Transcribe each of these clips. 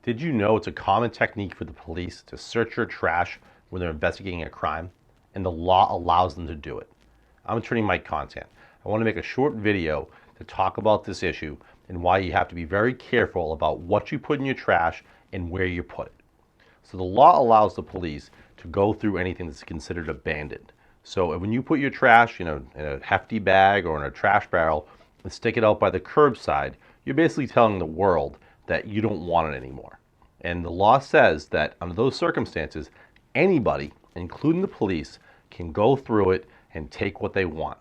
Did you know it's a common technique for the police to search your trash when they're investigating a crime? And the law allows them to do it. I'm attorney Mike Contant. I want to make a short video to talk about this issue and why you have to be very careful about what you put in your trash and where you put it. So the law allows the police to go through anything that's considered abandoned. So when you put your trash, in a hefty bag or in a trash barrel and stick it out by the curbside, you're basically telling the world that you don't want it anymore. And the law says that under those circumstances, anybody, including the police, can go through it and take what they want.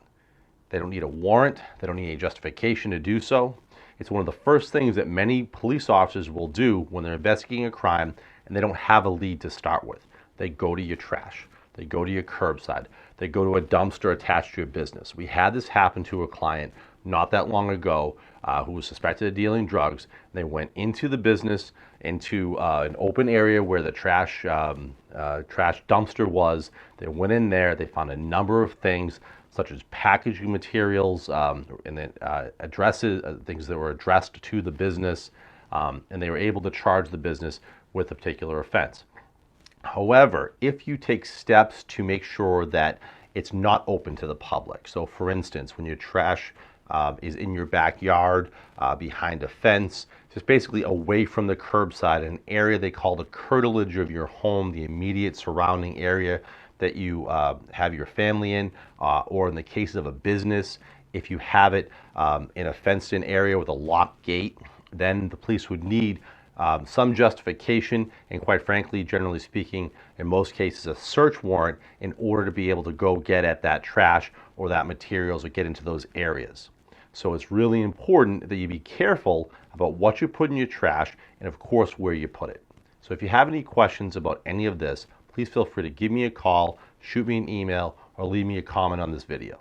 They don't need a warrant. They don't need a justification to do so. It's one of the first things that many police officers will do when they're investigating a crime and they don't have a lead to start with. They go to your trash. They go to your curbside. They go to a dumpster attached to your business. We had this happen to a client not that long ago who was suspected of dealing drugs. They went into the business, into an open area where the trash dumpster was. They went in there. They found a number of things, such as packaging materials and then addresses, things that were addressed to the business, and they were able to charge the business with a particular offense. However, if you take steps to make sure that it's not open to the public, so for instance, when your trash is in your backyard, behind a fence, just basically away from the curbside, an area they call the curtilage of your home, the immediate surrounding area that you have your family in, or in the case of a business, if you have it in a fenced-in area with a locked gate, then the police would need some justification and, quite frankly, generally speaking, in most cases, a search warrant in order to be able to go get at that trash or that materials or get into those areas. So it's really important that you be careful about what you put in your trash and, of course, where you put it. So if you have any questions about any of this, please feel free to give me a call, shoot me an email, or leave me a comment on this video.